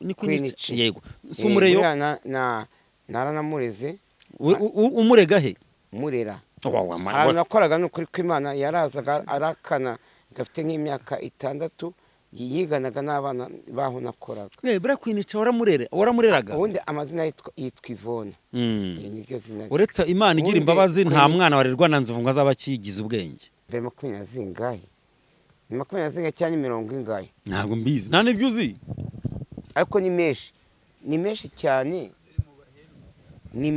ni Queen yego si umureyo naranamureze umurega he murera ahantu nakoraga n'ukuri kw'Imana yarazaga arakana gafite nk'imyaka 6 yiganaga n'abana baho nakoraga bura Queen waramureraga ubundi amazina yitwa Ivona niryo zina uretse Imana igira imbabazi nta mwana warerwa na nzovu ngo azaba kigize ubwenge mbe makumyabiri zingahe ni makumyabiri zingahe cyane 40 ingahe ntabwo mbizi nta nibyo uzi ariko ni menshi cyane ni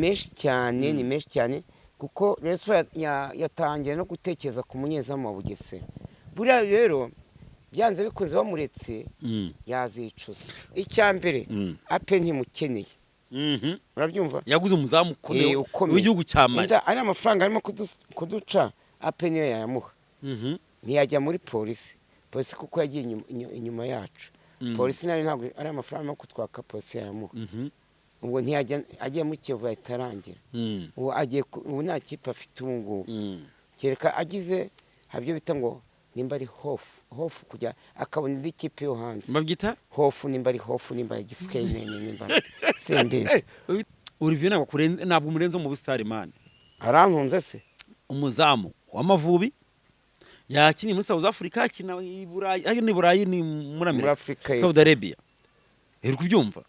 menshi cyane kuko Yesu yatangiye no gutekereza ku munyezamu wa Bugesera buriya rero byanze bikunze bamuretse yazicuza icyambere ape ntimukeneye urabyumva yaguze umuzamu ukomeye w'igihugu cya Mali ari amafaranga arimo kuduca ape niyo yayamuha ntiyajya muri polisi kuko yagiye inyuma yacu polisi nayo ntabwo ari amafaranga yo kutwaka polisi yayamuha ubwo ntiyajya agiye mu Kiyovu yatarangira ubu nta kipe afite ubu ngubu kereka agize habyo bita ngo nimba ari hofu kujya akabona indi kipe yo hanze babyita hofu nimba ari hofu nimba igifuke nimba sembeze Olivier ntabwo umurenzo mu Busitari man arantunze se umuzamu w'Amavubi yakini muri South Africa akina i Burayi ni muri Amerika Saudi Arabia iri kubyumva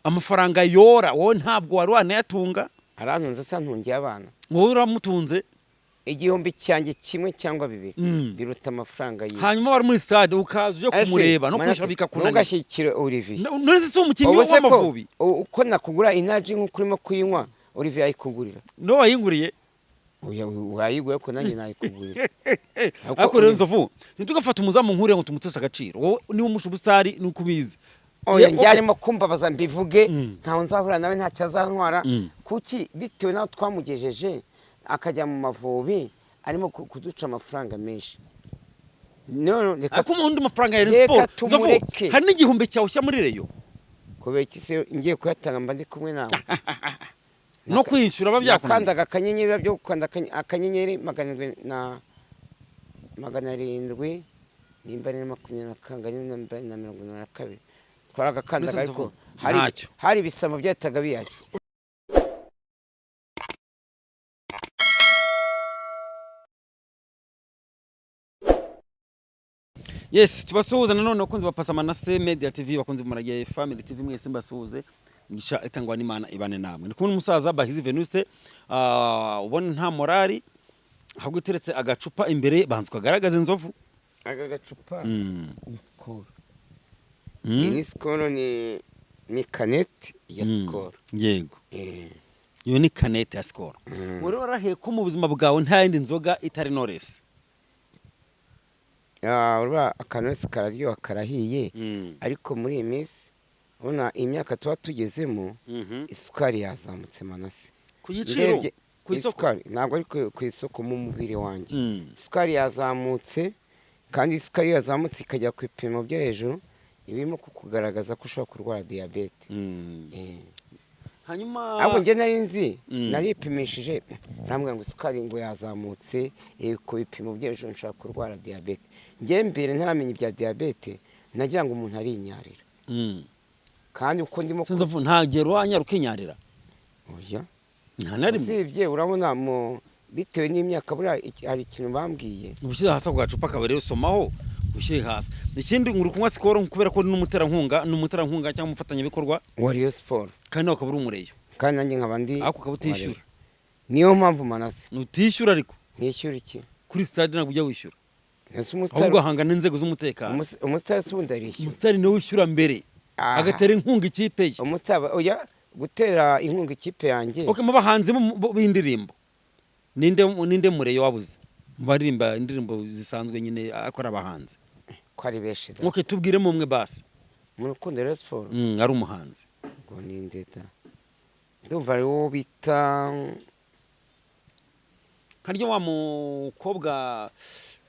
amafaranga yora wowe ntabwo wari wanayatunga arantunze se ntungiye abana wowe uramutunze igihumbi cyanjye kimwe cyangwa bibiri biruta amafaranga ye hanyuma bari muri stade ukaza uje kumureba no kwishura bikakunanira ntugashyikire Olivier none se umukinnyi w'Amavubi uko nakugura energy nk'uko urimo kuyinywa Olivier ayikugurira no wayinguriye wayiguye ko nanjye nayikugurira ariko rero nzovu ntitugafata umuzamu nkure ngo tumutse agaciro wowe ni umusubustari ni ukubizi oya njyarimo kumbabaza mbivuge ntaho nzahura nawe nta cyazantwara kuki bitewe naho twamugejeje akajya mu Mavubi arimo kuduca amafaranga menshi none reka umuntu amafaranga ya sport nzovu hari n'igihumbi cyawe cya muri reyo kubera iki se ngiye kuyatanga mba ndi kumwe nawe no kwishyura babyakunze kandaga akanyenyeri byo kwanda akanyenyeri 700 nimba ari 20 twaragakandaga ariko hari bisamo byataga biyaki yes tubasuhuza nanone bakunze bapasa Manase Media TV bakunze muragiye Family TV mwese mbasuhuze ngisha itangwa n'Imana ibane namwe ndikumwe n'umusaza Bahizi Venuste ubona nta morali ahubwo iteretse agacupa imbere banzwe agaragaza inzovu agacupa ni Skol ni Skol ni kanete ya Skol yego iyo ni kanete ya Skol wari warahe ko mu buzima bwawe nta yindi nzoga itari Knowless urba akanose kararyoha karahiye ariko muri iyi minsi ubona imyaka tuba tugezemo isukari yazamutse Manase ku giciro ku isoko ntabwo ari ku isoko mu mubiri wanjye isukari yazamutse kandi isukari yazamutse ikajya ku ipimo byo hejuru ibimo kukugaragaza ko ushobora kurwara diabete hanyuma abo nge nari nzi naripimishije nambwe ngo isukari ngo yazamutse ku bipimo byo hejuru nshobora kurwara diabete nge mbere ntaramenya ibya diabete nagira ngo umuntu ari inyarira kandi uko ndimo sinzovu ntagero wanyara ukinyarira oya nta narimwe sibye urabona mu bitewe n'imyaka buri hari ikintu bambwiye ubushize hasa ku gacupa kabere usomaho ushyire hasi ikindi nguru kunywa Skol kubera ko n'umuterankunga cyangwa umufatanya bikorwa wa Rayon Sport kandi nawe ukabura umureyo kandi nanjye nkabandi ako kabutishyura niyo mpamvu Manase nutishyura ariko nishyura iki kuri stade ntabwo ujya wishyura ahubwo hangana n'inzego z'umutekano umusitari sundi arishyura umusitari niwe wishyura mbere agatera inkunga ikipe ye umusitari oya gutera inkunga ikipe yanjye mu bahanzi b'indirimbo ninde mureyo wabuze mu baririmba indirimbo zisanzwe nyine akora abahanzi ko ari benshi tubwire mu umwe basi mu rukundo Rayon Sport ari umuhanzi ngo ninde da ndumva ari wo bita haryo wa mukobwa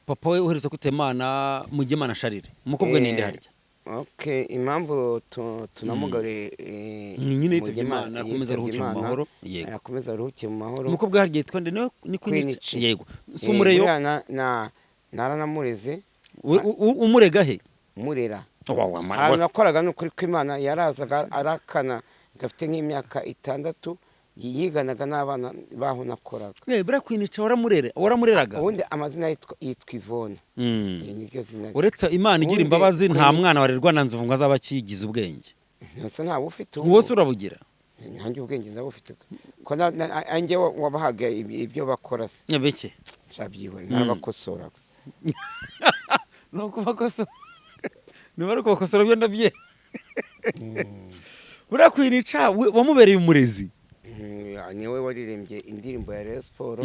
papa we uhereza kutemana Mugemana Charire umukobwa ninde harya okay impamvu tunamugare nyine yitwa Imana akomeza aruhuke mu mahoro yego akomeza aruhuke mu mahoro umukobwa harya yitwa nde ni Queen yego sumureyo naranamureze umurega he murera ahantu nakoraga n'ukuri kw'Imana yarazaga arakana gafite nk'imyaka 6 yiganaga n'abana baho nakoraga. Buriya kwinica waramureraga? Ubundi amazina yitwa Ivone. Niryo zina. Uretse Imana igira imbabazi nta mwana warerwa na nzovu ngo azaba akigize ubwenge. Ntose nta bufite wose urabugira. Nanjye ubwenge ndabufite. Ko anjye wabahaga ibyo bakora se. Nyabeke. Cyabyiwe n'abakosora. No kubakosora. Niba kubakosora byo ndabye. Buriya kwinica wamubereye umurezi. Niwe waririmbye indirimbo ya Rayon Sport.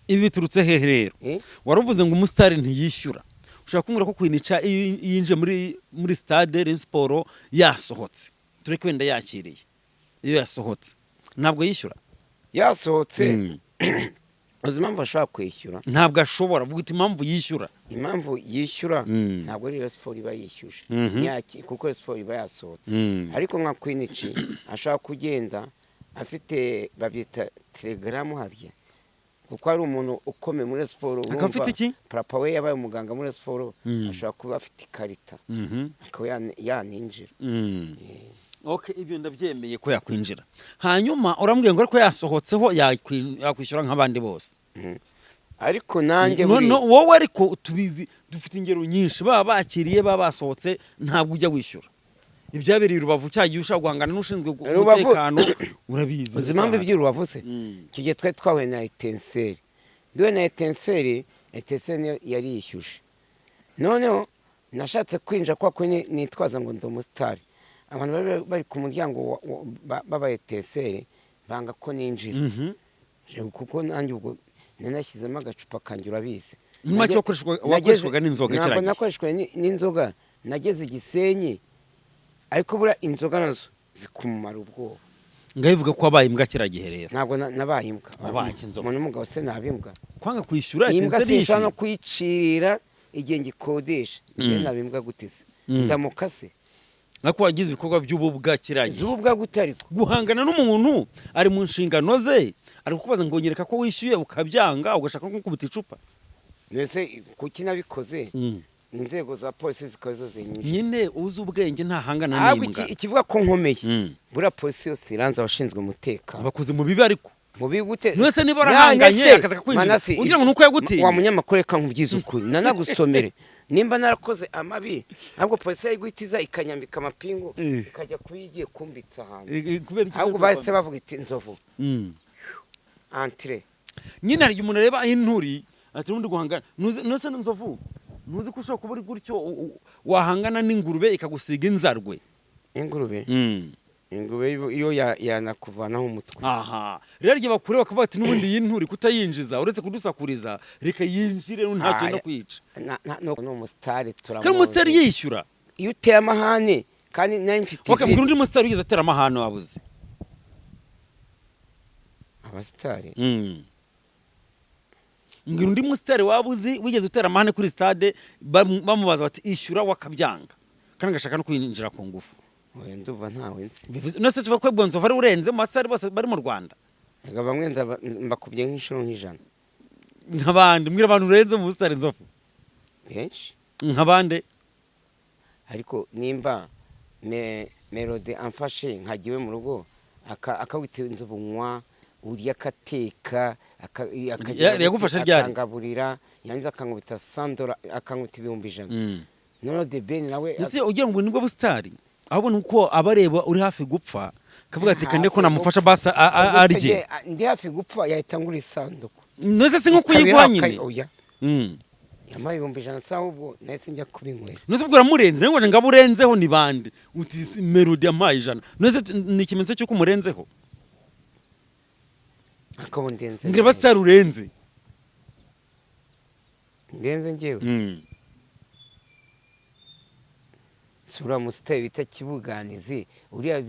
Ibi biturutse hehe rero? Waruvuze ngo umusitari ntiyishyura. Ushaka kumbwira ko kwinica yinje muri stade Rayon Sport yasohotse. Tureke wenda yakiriye. Iyo yasohotse ntabwo yishyura. Yasohotse. Uzi impamvu ashaka kwishyura? Ntabwo ashobora vuga impamvu yishyura. Impamvu yishyura ntabwo ari Rayon Sport iba yishyuje. Kuko Rayon Sport iba yasohotse. Ariko nka Kwinici ashaka kugenda afite babyita telegram harya. Kuko ari umuntu ukome muri Sport. Akafite iki? Papa we yabaye umuganga muri Sport. Ashaka kuba afite ikarita. Akaba yaninjira. Okay, ibyo ndabyemeye ko yakwinjira. Hanyuma urambwiye ngo ariko yasohotseho yakwishyura nk'abandi bose. Ariko nanjye wowe ariko tubizi dufite ingero nyinshi baba bakiriye baba basohotse ntabwo ujya wishyura. Ibyabereye Rubavu cyagiye ushaka guhangana n'ushinzwe umutekano urabizi. Uzi impamvu iby'Urubavu se? Kigiye twari twahuye na Etenseri. Ndiwe na Etenseri yari yishyuje. Noneho nashatse kwinjira kwa kwenye nitwaza ngo ndi umusitari. Abantu bari ku muryango baba Etenseri banga ko ninjira. Kuko nanjye ubwo nanashyizemo agacupa kanjye urabizi. Nyuma cyo wakoreshwaga n'inzoga cyane. Ntabwo nakoreshwaga n'inzoga, nageze Gisenyi. Ariko bura inzoga nazo zikumara ubwoba. Ngayivuga ko abaye imbwa kiragihe rero. Ntabwo nabaye imbwa. Wabaye inzoga. Umuntu umugabo se nabimbwa. Kwanga kwishyura Etenseri yishyura no kwicira igihe ngikodesha. Njye nabimbwa guteze. Ndamukase. Nako wagize ibikorwa by'ububwa kiragihe. Zububwa gutariko. Guhangana n'umuntu ari mu nshingano ze. Ari kukubaza ngo nyereka ko wishyuye ukabyanga ugashaka nko kubuta icupa. Nese kuki nabikoze? Inzego za polisi zikazo zenyinshi. Nyine uzi ubwenge ntahangana n'imbwa. Ikivuga ko nkomeye. Bura polisi yose iranze abashinzwe umutekano. Bakoze mu bibi ariko. Mu bigute. Nwese niba rahanganye akaza kwinjiza. Ugira ngo nuko yagutiye. Wa munyamakuru reka nkubyiza ukuri. Nanagusomere. Nimba narakoze amabi ntabwo polisi yayiguhitiza ikanyambika amapingu ikajya kuyigiye kumbitsa ahantu. Ahubwo bahise bavuga iti nzovu. Entre. Nyine hari umuntu areba inturi ati undi guhangana. Nose nzovu. Nuzi ko ushobora kuba uri gutyo wahangana n'ingurube ikagusiga inzarwe. Ingurube? Ingurube iyo yanakuvanaho umutwe. Aha. Rero igihe bakure bakavuga ati n'ubundi y'inturi kutayinjiza uretse kudusakuriza reka yinjire nta kintu kwica. No umusitari turamuzi. Kandi umusitari yishyura. Iyo uteye amahane kandi nari mfite. Bakambwira undi musitari ugeze atera amahane wabuze. Abasitari? Ngira undi musitari wabuzi wigeze utera amahane kuri stade bamubaza bati ishyura wakabyanga. Kandi gashaka no kwinjira ku ngufu. Oya nduva ntawe nzi. Nose tuva ko Bonzo ari urenze mu masitari bose bari mu Rwanda. Ega bamwe mbakubye nk'inshuro nk'ijana. Nk'abandi mbwira abantu urenze mu musitari nzofu. Benshi. Nk'abande. Ariko nimba Melody amfashe nkagiwe mu rugo akawita inzovu nywa uriya akateka yagufasha ryari akangaburira yanze akankubita sandora akankubita 1,100. None de Ben nawe ese ugira ngo nibwo busitari ahubwo nuko abareba uri hafi gupfa kavuga ati kande ko namufasha basa arije ndi hafi gupfa yahita ngura isanduku. Nose se nko kuyigwa nyine. Oya. Yamaye 1,100 saho ubwo nahise njya kubinywera. Nose ubwo ramurenze nawe ngo ngaburenzeho ni bande uti Melody amaye 100. Nose ni ikimenyetso cy'uko murenzeho. Akabo ndenze. Ngira basitari urenze. Ndenze ngewe. Sura musitari bita Kibuganizi uriya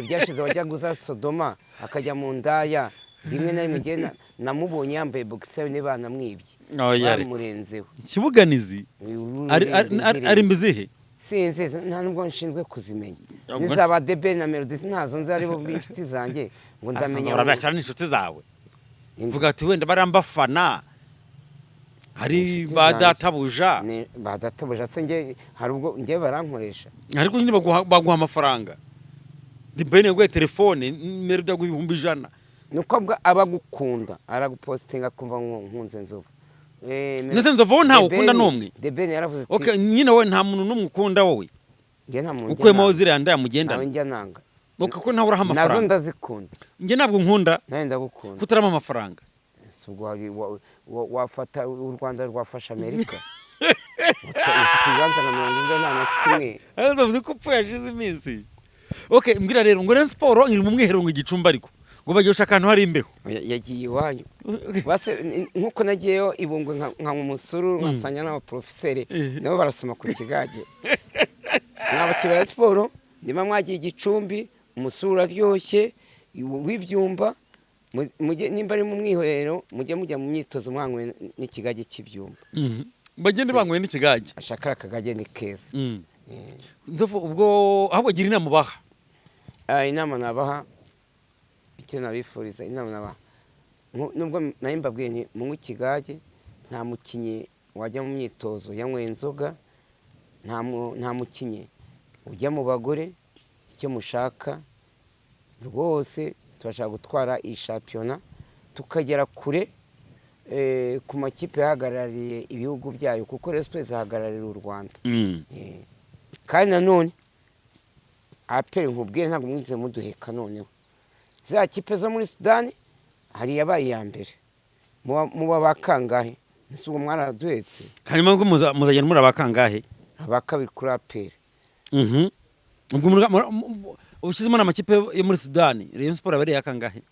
byashize wajya guza Sodoma akajya mu ndaya rimwe na rimwe ngena namubonye yambaye boxer ne banamwibye. Bamurenzeho. Kibuganizi ari mbizihe? Sinze nta nubwo nshinzwe kuzimenya. Nizaba Debe na Melody ntazo nzi ari bo b'inshuti zanjye ngo ndamenya. Urabashara n'inshuti zawe. Mvuga ati wenda barambafana. hari ba databuja ba databuja se nge hari ubwo nge barankoresha ariko nyine baguha amafaranga dibene gwe telefone nimero bya guhumbi jana nuko abagukunda aragupostinga kumva nkunze nzovu nese nzovu nta ukunda nomwe debene yaravuze ati okay nyine wowe nta muntu numwe ukunda wowe nge nta muntu ukwe mawuzire yanda yamugenda nawe njya nanga nuko nawe uraha amafaranga nazo ndazikunda nge nabwo nkunda nawe ndagukunda kutarama amafaranga wafata u Rwanda rwafasha Amerika ufite ibibanza nka 40 nta kimwe uzi ko upfuye yashize iminsi okay mbwira rero ngo Rayon Sport iri mu mwiherero ngo igicumba ariko ngo bagiye gushaka ahantu hari imbeho yagiye iwanyu base nkuko nagiyeyo ibungwe nka umusuru nkasanya n'abaprofeseri nabo barasoma ku kigage n'abakibera Sport niba mwagiye igicumbi umusuru aryoshye w'ibyumba nimba ari mu mwiherero mujye mujya mu myitozo mwanywe n'ikigage cy'ibyumba bagende banywe n'ikigage ashaka akagage ni keza nzovu ubwo ahubwo gira inama baha inama nabaha icyo nabifuriza inama nabaha nubwo nayo mbabwiye nti munywe ikigage nta mukinyi wajya mu myitozo yanyweye inzoga nta mukinyi ujya mu bagore icyo mushaka rwose turashaka gutwara iyi shampiyona tukagera kure ku makipe yahagarariye ibihugu byayo kuko Rayon Sport izahagararira u Rwanda kandi nanone aperi nkubwire ntabwo mwize muduheka noneho za kipe zo muri Sudani hari yabaye iya mbere muba bakangahe nese ubwo mwaraduhetse hanyuma ngo muzagenda muri abakangahe abakabiri kuri aperi ubwo ubushyizemo n'amakipe yo muri Sudani Rayon Sport abari yakangahe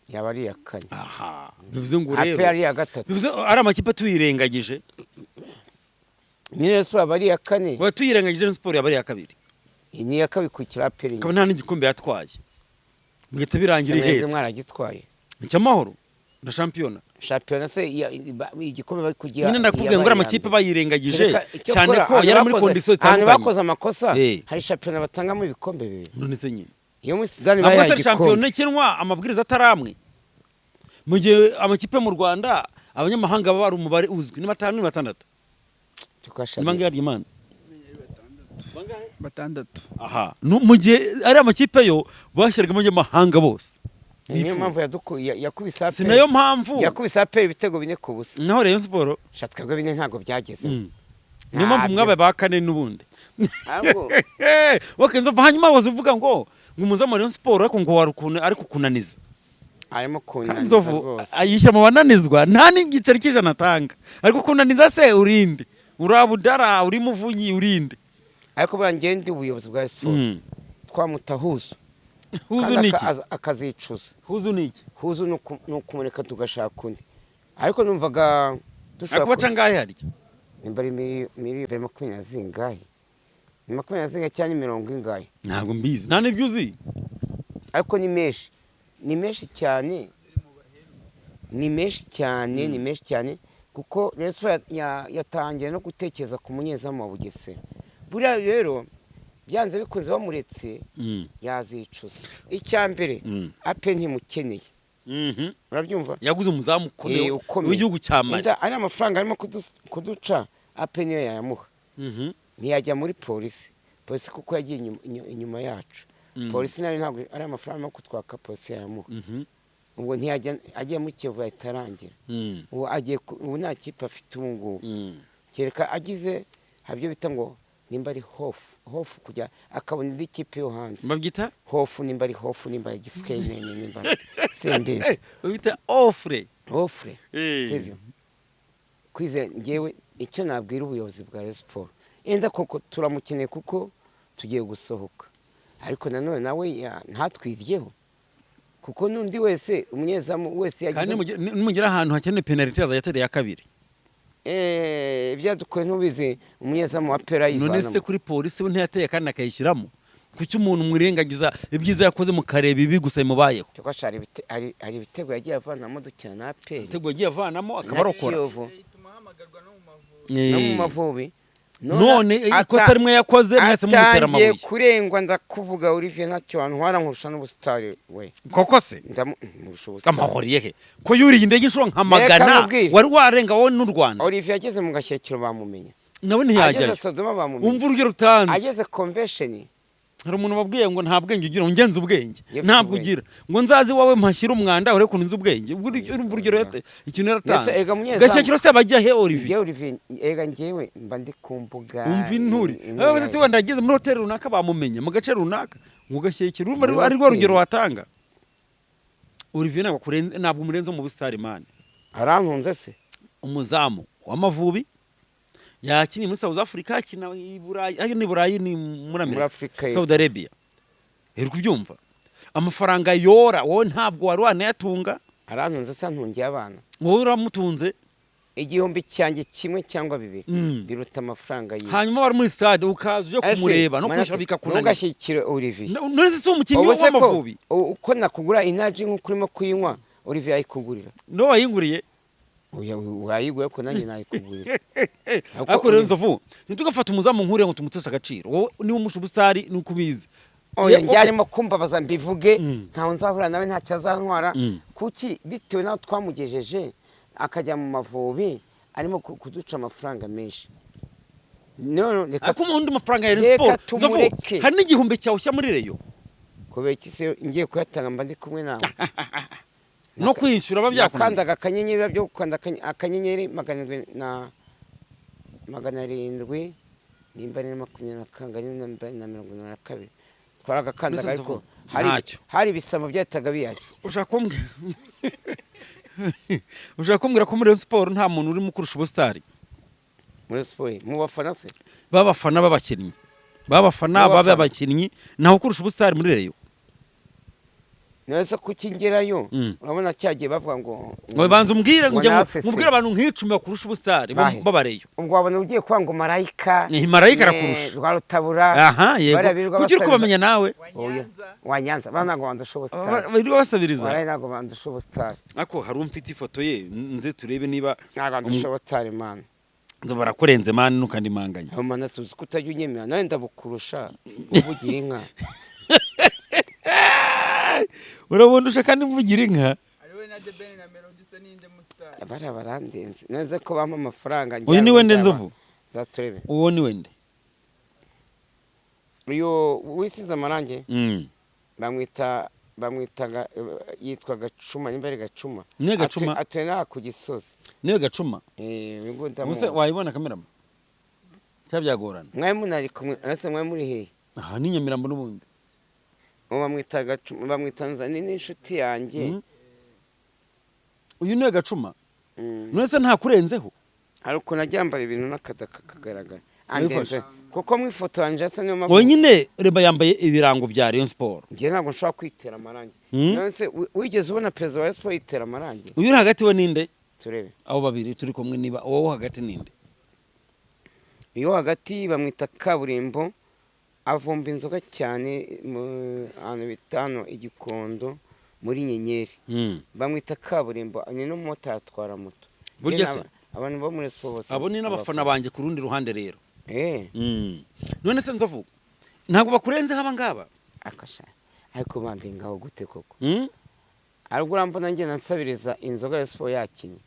yabari yakanye aha bivuze ngo rero aperi ya gatatu bivuze ari amakipe tuyirengagije ni Rayon Sport abari yakane wa tuyirengagije Rayon Sport abari yakabiri ni yakabiri ku kiraperi kaba nta n'igikombe yatwaye bigita birangira ihetse mwaragitwaye icyamahoro na shampiyona se igikombe bari kugira nyine ndakubwiye ngo amakipe bayirengagije cyane ko yari muri condition itandukanye bakoze amakosa hari shampiyona batangamo ibikombe bibiri none se nyine iyo muri Sudani bayagiye igikombe shampiyona ikinwa amabwiriza ataramwe mu gihe amakipe mu Rwanda abanyamahanga baba ari umubare uzwi ni 5 ni 6 nimanga yari imana batandatu aha mu gihe ari amakipe yo bashyiragamo abanyamahanga bose niyo mpamvu yakubise aperi sinayo mpamvu yakubise aperi ibitego 4 ku busa naho Rayon Sport shatwebwe 4 ntago byageze niyo mpamvu mwabaye bakane n'ubundi ahubwo wakenzo hanyuma wazo uvuga ngo umuzamu Rayon Sport ariko ngo warukune ariko kunaniza ayemo kunaniza rwose ayisha mu bananizwa nta n'igiceri cy'ijana atanga ariko kunaniza se urinde urabudara uri muvunyi urinde ariko burangende ubuyobozi bwa Sport twamutahuza huzu niki akazicuza huzu niki huzu nukumureka tugashaka undi ariko numvaga dushaka kubaca ngahe harya nimbari miri 20 zingahe 20 zingahe cyane 70 ingahe ntabwo mbizi nta nibyo uzi ariko ni menshi cyane ni menshi cyane kuko Rayon Sport yatangiye no gutekereza ku munyezamu wa Bugesera buriya rero byanze bikunze bamuretse yazicuza icyambere ape ntimukeneye urabyumva yaguze umuzamu ukomeye w'igihugu cya Mali ari amafaranga arimo kuduca ape niyo yayamuha ntiyajya muri polisi kuko yagiye inyuma yacu polisi nayo ntabwo ari amafaranga yo kutwaka polisi yayamuha ubwo ntiyajya agiye muri Kiyovu yahitarangira ubu nta kipe afite ubu ngubu kereka agize habyo bita ngo nimba ari hofu kujya akabona indi kipe yo hanze babyita hofu nimba ari hofu nimba ari gifukene nimba sembeze ubita ofre sibyo kwize ngewe icyo nabwira ubuyobozi bwa Rayon Sport enda koko turamukeneye kuko tugiye gusohoka ariko nanone nawe ntatwiryeho kuko nundi wese umunyezamu wese yagize kandi nimugera ahantu hakeneye penalty azayatera ya kabiri ibyadukoye ntubizi umunyezamu wa pera yivana none se kuri polisi we ntiyateye kandi akayishyiramo kuki umuntu mwirengagiza ibyiza yakoze mu kareba ibi gusa bimubayeho cyoko ari ibitego yagiye avanamo dukina na pera ibitego yagiye avanamo akabarokora no mu Mavubi none ikosa rimwe yakoze mwese mumutera amabuye kurengwa ndakuvuga Olivier ntacyo wantwara nkurusha n'ubusitari we koko se ndamurusha ubusitari amahoriye he ko yuriye indege inshuro nka magana wari warenga wowe n'u Rwanda Olivier ageze mu Gashyekero bamumenya nawe ntiyajya ageze Sodoma bamumenya umva urugero utanze ageze convention hari umuntu wabwiye ngo nta bwenge ugira ngenza ubwenge ntabwo ugira ngo nzazi wawe mpashyira umwanda ure kununza ubwenge urumva urugero ikintu yaratanze Gashyekero se bajya he Olivier ega ngewe mba ndi ku mbuga umva inturi abaze ati wenda ageze muri hotel runaka bamumenye mu gace runaka mu Gashyekero urumva ari rwo rugero watanga Olivier ntabwo umurenzo mu busitari man arantunze se umuzamu w'Amavubi yakini muri South Africa akina i Burayi ni muri Amerika Saudi Arabia eri kubyumva amafaranga yora wowe ntabwo wari wanayatunga arantunze se ntungiye abana wowe uramutunze igihumbi cyanjye kimwe cyangwa bibiri biruta amafaranga yiwe hanyuma bari muri stade ukaza uje kumureba no kwishura bikakunanira ntugashyikire Olivier none se umukinnyi w'Amavubi uko nakugura energy nk'uko urimo kuyinywa Olivier ayikugurira no wayinguriye wayiguye ko nanjye nayikugurira ariko rero Nzovu ntitugafata umuzamu nkure ngo tumutse agaciro wowe ni umushu busitari nuko ubizi oya njyarimo kumbabaza mbivuge ntawe nzahura nawe ntacyo azantwara kuki bitewe naho twamugejeje akajya mu Mavubi arimo kuduca amafaranga menshi none reka ko umuntu amafaranga ya sport Nzovu hari n'igihumbi cyawe cya muri reyo kubera iki se ngiye kuyatanga mba ndi kumwe nawe no kwishyura babyakunze kandaga akanyenyeri byo gukanda akanyenyeri 700 nimba ni 20 twaragakandaga ariko hari bisamo byataga biyaki ushaka kumbwira ko muri sport nta muntu uri mukurusha ubustari muri sport mu bafana se babafana b'abakinnyi naho kurusha ubustari muri reyo neza kukingerayo urabona cyagiye bavuga ngo banza umbwire mubwire abantu nk'icumi bakurusha ubustari babareyo ubwo wabona ugiye kwa ngo marayika ni marayika arakurusha rwa rutabura aha yego kugira kubamenya nawe wa Nyanza bana ngo bandusha ubustari biri basabiriza baraye nago bandusha ubustari ako hari umfite ifoto ye nze turebe niba nagandusha ubustari man ndo barakurenze man nukandi manganya amana suzi kutajya unyemera nawe ndabukurusha uvugira inka urabundusha kandi mvugira inka ariwe na debeni na melody se ninde mustar barandenze neze ko bampa amafaranga uyu ni wende Nzovu zaturebe uwo ni wende uyo wisize amarange bamwitaga yitwa Gacuma nimbere Gacuma ne Gacuma atena ku Gisozi ne Gacuma musa wayibona kamera cyabyagorana mwaye munari kumwe ase mwaye muri he aha ni Nyamirambo n'ubundi bamwita Gacuma bamwitanza ni inshuti yanjye uyu ni Gacuma nose nta kurenzeho ariko najyambara ibintu nakadaka kagaragara andenze kuko mwifoto yanje asa niyo makuru wonyine reba yambaye ibirango bya Rayon Sport ngiye ntabwo nshobora kwitera amarangi nose wigeze ubona president wa Rayon Sport yitera amarangi uyu uri hagati we ninde turebe abo babiri turi kumwe niba wowe hagati ninde iyo hagati bamwita Kaburimbo avumba inzoga cyane mu ahantu bitano Igikondo muri Nyenyeri bamwita Kaburimbo ni no mota atwara moto burya se abantu bo muri Sport bose abo ni n'abafana banje ku rundi ruhande rero none se Nzovu ntabwo bakurenze haba ngaba akasha ariko bandi ngaho gute koko ariko urambona nge nasabiriza inzoga ya Sport yakinye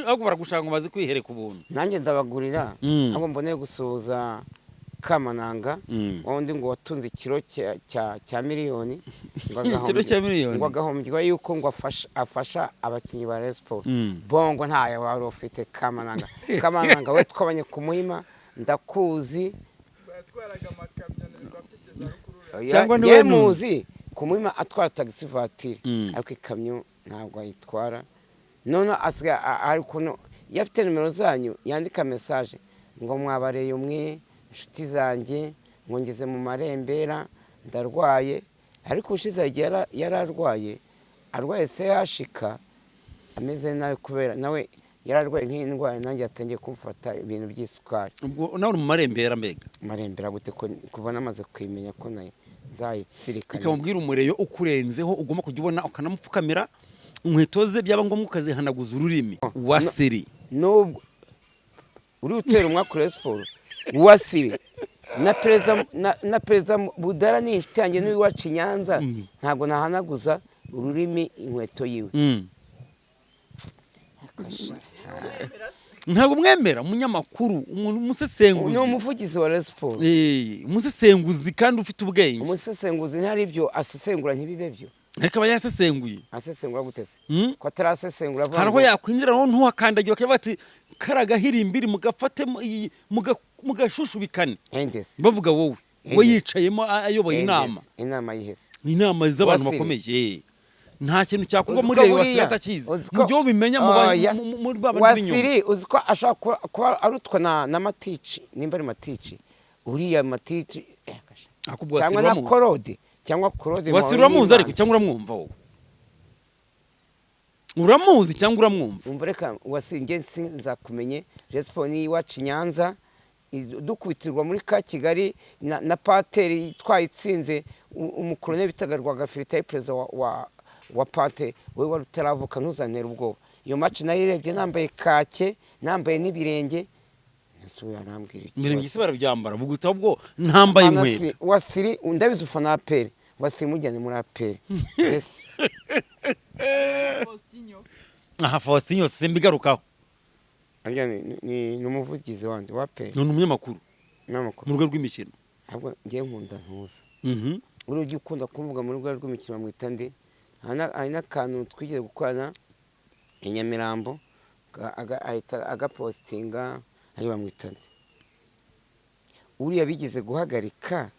ahubwo baragushaka ngo bazi kwihereka ubuntu nanjye ndabagurira ahubwo mboneye gusuhuza Kamananga wundi ngo watunze ikiro cya miliyoni ngo agahombywa yuko ngo afasha abakinnyi ba Rayon Sport bongo ntayo wari ufite Kamananga we twabanye ku Muhima ndakuzi batwaraga amakamyo bafite za rukurura cyangwa niwe muzi ku Muhima atwara taxi voiture ariko ikamyo ntabwo ayitwara none asiga ariko no yafite nimero zanyu yandika message ngo mwabareye umwe inshuti zanjye ngongeze mu marembera ndarwaye ariko ushize yararwaye arwaye se yashika ameze nawe kubera nawe yararwaye nk'indwaye nanjye yatangiye kumfata ibintu by'isukari ubwo nawe mu marembera mbega marembera gute kuva namaze kwimenya ko nayo nzayitsirikana ikamubwira umureyo ukurenzeho ugomba kujya ubona ukanamupfukamira inkweto ze byaba ngombwa ukazihanaguza ururimi wa seri nubwo uri utera umwaka Rayon Sport Uwasiri na perezida Budara ni inshuti yanjye n'uwiwacu i Nyanza ntabwo nahanaguza ururimi inkweto yiwe. ntabwo mwemera umunyamakuru umusesenguzi ni umuvugizi wa Rayon Sports. umusesenguzi kandi ufite ubwenge. Umusesenguzi ntari ibyo asesengura ntibibe byo. ariko aba yasesenguye Asesengura gutese ko atarasesengura hari aho yakwinjira aho ntuhakandagira bakavuga ati karagahirimbiri mugafatemo mugashushubikane bavuga wowe we yicayemo ayoboye inama y'ihese inama z'abantu bakomeye nta kintu cyakorwa muri iyo Wasiri atakizi mu gihe ubimenya muri babandi b'inyuma. Wasiri uzi ko ashaka kuba arutwa na Matici nimba ari Matici uriya Matici cyangwa na Korode cyangwa Korode. Wasiri uramuzi ariko cyangwa uramwumva wowe uramuzi cyangwa uramwumva? Umva reka Wasiri nge nzakumenye Respo ni iwacu i Nyanza dukubitirwa muri ka Kigali na Pateri twayitsinze umukoloneli bitaga Rwagafirita perezida wa Pate wewe wari utaravuka ntuzantera ubwoba. Iyo match nayirebye nambaye kake nambaye n'ibirenge nasuye arambwira iki mirenge isi barabyambara vuguta ubwo ntambaye inkweto. Wasiri ndabizi ufana APR Wasiri mujyane muri APR. Yes. aha Faustinho simbigarukaho arya ni umuvugizi wanje wa APR ni umunyamakuru n'amakuru mu rwego rw'imikino. ahubwo ngiye nkunda ntuza urugi ukunda kumvuga mu rwego rw'imikino mwita ndi hari n'akantu twigeze gukorana i Nyamirambo agapostinga ari bamwita ndi uriya bigeze guhagarika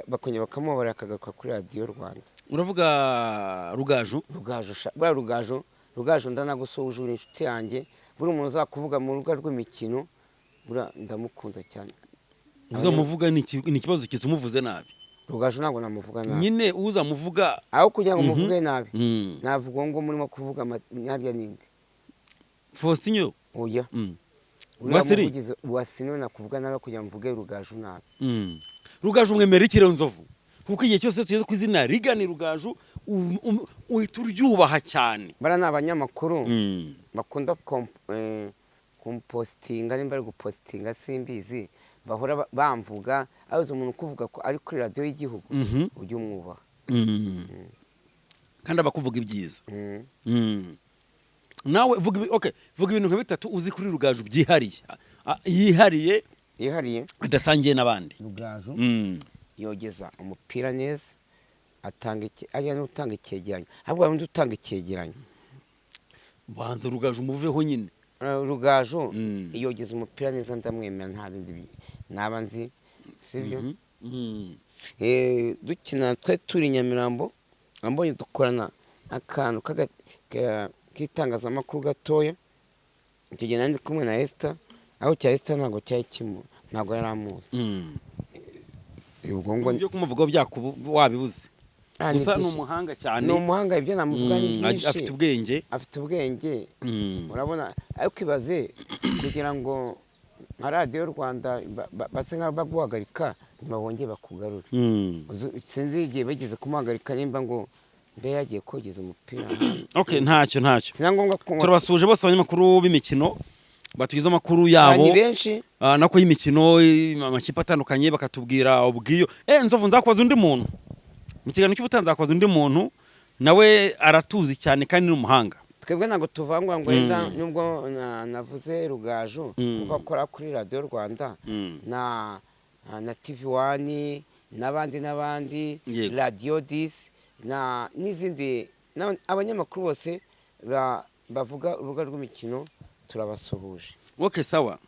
bakongera bakamubara akagaruka kuri Radio Rwanda. uravuga Rugaju ndanagusoje uri inshuti yanjye buri umuntu uzakuvuga mu rugo rw'imikino ndamukunda cyane. uzamuvuga ni ikibazo kitumuvuze nabi. Rugaju ntabwo namuvuga nabi nyine uzamuvuga aho kugira ngo muvuge nabi navuga ngo murimo kuvuga narya ninde Faustinho oya Wasiri nakuvuga nabi kugira ngo mvuge Rugaju nabi. Rugaju mwemera ikireo nzovu kuko igihe cyose tugeze ku izina rigani Rugaju uhita uryubaha cyane. Bara n'abanyamakuru bakunda kumpostinga nimba ari gupostinga simbizi bahora bamvuga abuze umuntu kuvuga ko ari kuri radio y'igihugu ujye umwubaha kandi abakuvuga ibyiza. nawe vuga ibintu nka bitatu uzi kuri Rugaju byihariye adasangiye n'abandi. Rugaju yogeza umupira neza atanga n'utanga icyegeranyo ahubwo undi utanga icyegeranyo banza Rugaju umuveho nyine. Rugaju yogeza umupira neza ndamwemera nta bindi naba nzi sibyo. Dukina twe turi Nyamirambo ambonye dukorana akantu k'itangazamakuru gatoya icyo gihe nandi kumwe na Esther aho cya Esther ntabwo ntabwo yari amuzi ubwo ngo byo kumuvuga wabibuze gusa ni umuhanga cyane. ni umuhanga ibyo namuvuga ni byinshi afite ubwenge urabona ariko ibaze kugira ngo nka Radio Rwanda base nk'abaguhagarika ntibongeye bakugarura. Sinzi igihe bageze kumuhagarika nimba ngo mbe yagiye kogeza umupira. Okay ntacyo sinangombwa turabasuje bose abanyamakuru b'imikino batugize amakuru yabo nako y'imikino amakipe atandukanye bakatubwira ubwiyo nzovu nzakubaza undi muntu mu kiganiro cy'ubutanzi nzakubaza undi muntu nawe aratuzi cyane kandi n'umuhanga. Twebwe ntabwo tuvangwa ngo wenda nubwo navuze Rugaju kuko akora kuri Radio Rwanda na TV1 n'abandi Radio 10 n'izindi abanyamakuru bose bavuga urubuga rw'imikino turabasuhuje. Okay sawa